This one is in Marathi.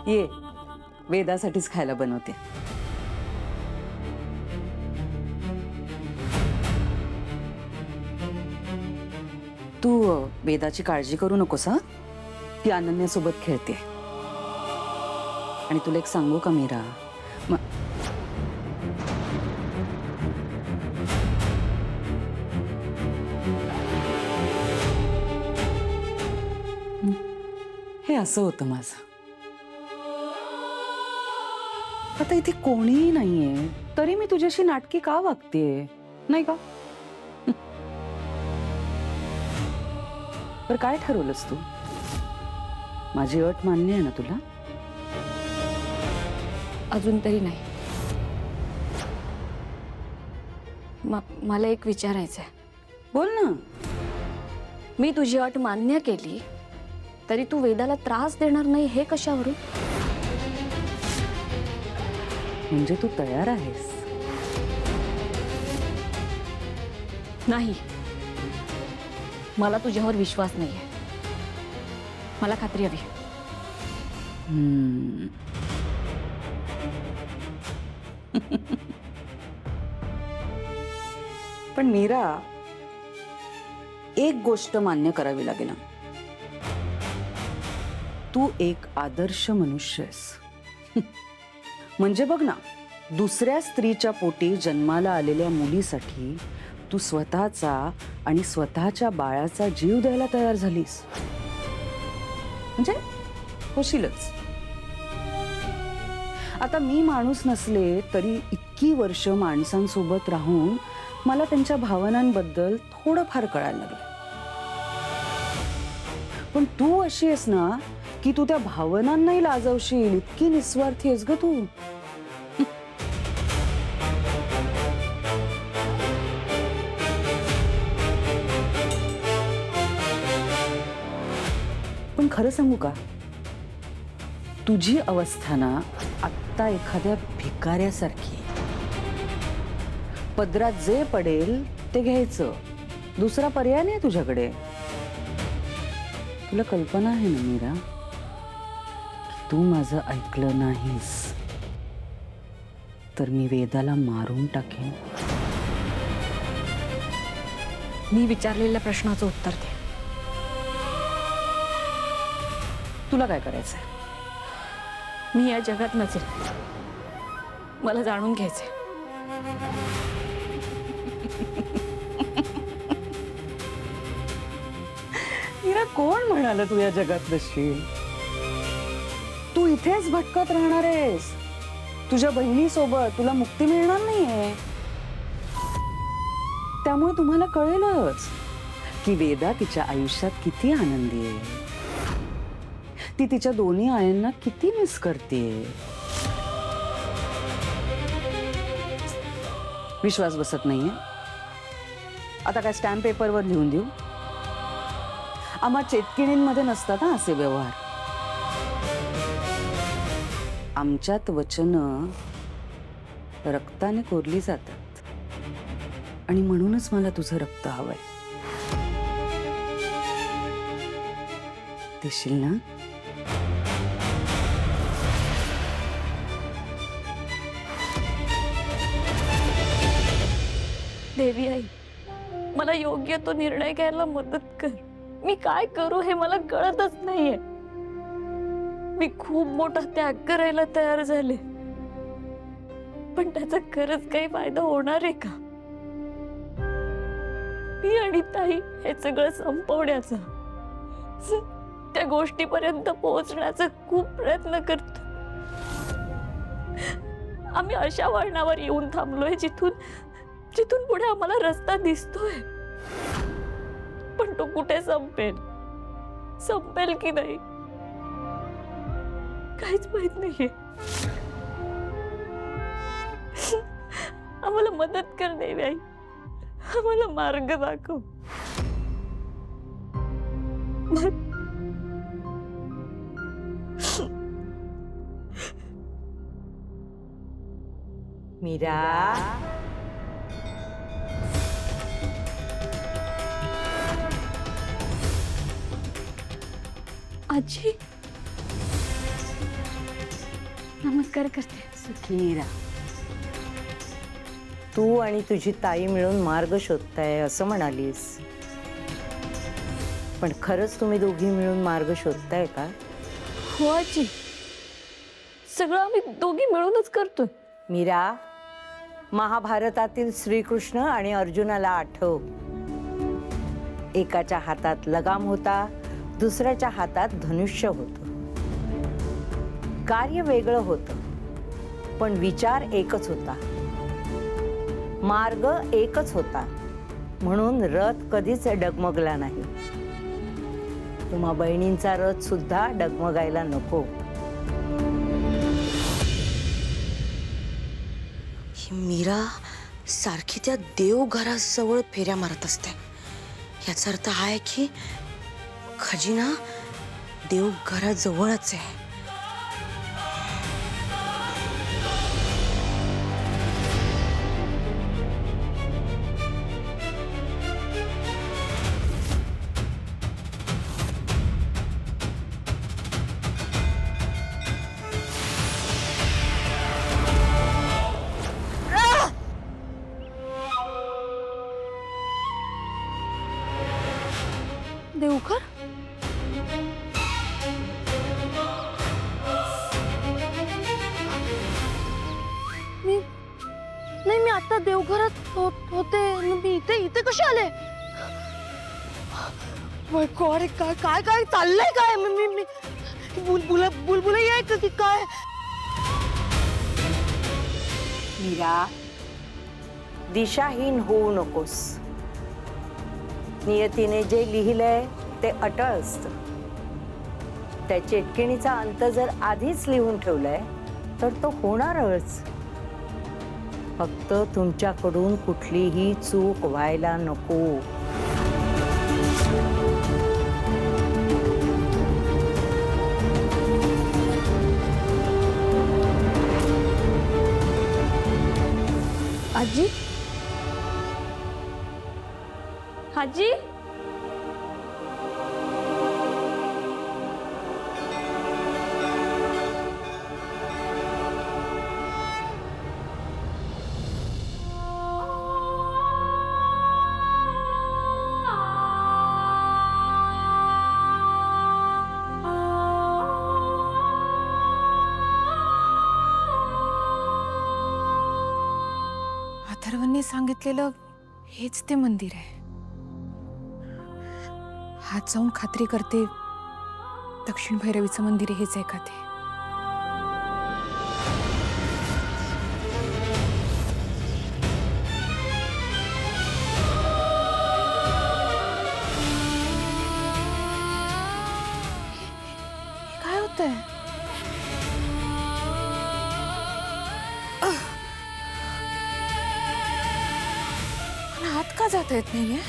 ये वेदासाठीच खायला बनवते. तू वेदाची काळजी करू नकोस हा. ती अनन्यासोबत खेळते. आणि तुला एक सांगू का मीरा, हे असं होतं माझं. आता इथे कोणीही नाहीये तरी मी तुझ्याशी नाटकी का वागतेय, नाही का? पर काय ठरवलंस तू? माझी अट मान्य आहे ना तुला? अजून तरी नाही. मला एक विचारायचं आहे. बोल ना. मी तुझी अट मान्य केली तरी तू वेदाला त्रास देणार नाही हे कशावरून? म्हणजे तू तयार आहेस? नाही, मला तुझ्यावर विश्वास नाहीये. मला खात्री हवी. पण मीरा, एक गोष्ट मान्य करावी लागेल. तू एक आदर्श मनुष्य आहेस. म्हणजे बघ ना, दुसऱ्या स्त्रीच्या पोटी जन्माला आलेल्या मुलीसाठी तू स्वतःचा आणि स्वतःच्या बाळाचा जीव द्यायला तयार झालीस. म्हणजे होशीलच. आता मी माणूस नसले तरी इतकी वर्ष माणसांसोबत राहून मला त्यांच्या भावनांबद्दल थोडंफार कळायला लागलं. पण तू अशी आहेस ना की तू त्या भावनांनाही लाजवशील, इतकी निस्वार्थी आहेस ग तू. पण खरं सांगू का, तुझी अवस्था ना आत्ता एखाद्या भिकाऱ्यासारखी. पदरात जे पडेल ते घ्यायचं, दुसरा पर्याय नाही तुझ्याकडे. तुला कल्पना आहे ना मीरा, तू माझं ऐकलं नाहीस तर मी वेदाला मारून टाकेन. मी विचारलेल्या प्रश्नाचं उत्तर दे. तुला काय करायचंय? मी या जगात नसेल, मला जाणून घ्यायचंय. मीरा, कोण म्हणाल तू या जगात नसशील? तू इथेच भटकत राहणार आहेस. तुझ्या बहिणीसोबत तुला मुक्ती मिळणार नाहीये. त्यामुळे तुम्हाला कळेलच की वेदा तिच्या आयुष्यात किती आनंदी आहे. ती तिच्या दोन्ही आयांना किती मिस करते. विश्वास बसत नाहीये? आता काय स्टॅम्प पेपरवर लिहून देऊ? आम्हा चेतकिणींमध्ये नसतात ना असे व्यवहार. आमच्यात वचनं रक्ताने कोरली जातात. आणि म्हणूनच मला तुझं रक्त हवंय. देशील ना? देवी आई, मला योग्य तो निर्णय घ्यायला मदत कर. मी काय करू हे मला कळतच नाहीये. मी खूप मोठा त्याग करायला तयार झाले, पण त्याचा खरंच काही फायदा होणार आहे का? मी आणि ताई हे सगळं संपवण्याचा, त्या गोष्टीपर्यंत पोहोचण्याचा खूप प्रयत्न करतो. आम्ही अशा वळणावर येऊन थांबलोय जिथून पुढे आम्हाला रस्ता दिसतोय, पण तो कुठे संपेल की नाही काहीच माहित नाहीये. आम्हाला मदत कर देवी आई, आम्हाला मार्ग दाखव. मीरा, आजी, नमस्कार करते. सुखी राहा. तू आणि तुझी ताई मिळून मार्ग शोधताय असं म्हणालीस, पण खरंच तुम्ही दोघी मिळून मार्ग शोधताय का? हो आजी, सगळं आम्ही दोघी मिळूनच करतोय. मीरा, महाभारतातील श्रीकृष्ण आणि अर्जुनाला आठव. एकाच्या हातात लगाम होता, दुसऱ्याच्या हातात धनुष्य होतं. कार्य वेगळं होतं, पण विचार एकच होता. मार्ग एकच होता, म्हणून रथ कधीच डगमगला नाही. तुम्हा बहिणींचा रथ सुद्धा डगमगायला नको. ही मीरा सारखी त्या देवघराजवळ फेऱ्या मारत असते. याचा अर्थ हा आहे की खजिना देवघराजवळच आहे. देवघर? मी आता देवघरात होते. मी इथे कसे आले? माय गॉड, काय काय काय चाललंय? काय मी बुलबुल आहे की काय? मीरा, दिशाहीन होऊ नकोस. नियतीने जे लिहिलंय ते अटळ असतं. त्या चेटकिणीचा अंत जर आधीच लिहून ठेवलाय तर तो होणारच. फक्त तुमच्याकडून कुठलीही चूक व्हायला नको. आजी, आजी, अथर्वने सांगितलेलं हेच ते मंदिर आहे. हात जाऊन खात्री करते दक्षिण भैरवीचं मंदिर हेच आहे का ते. हे काय होतंय? मला हात का जाता येत नाहीये?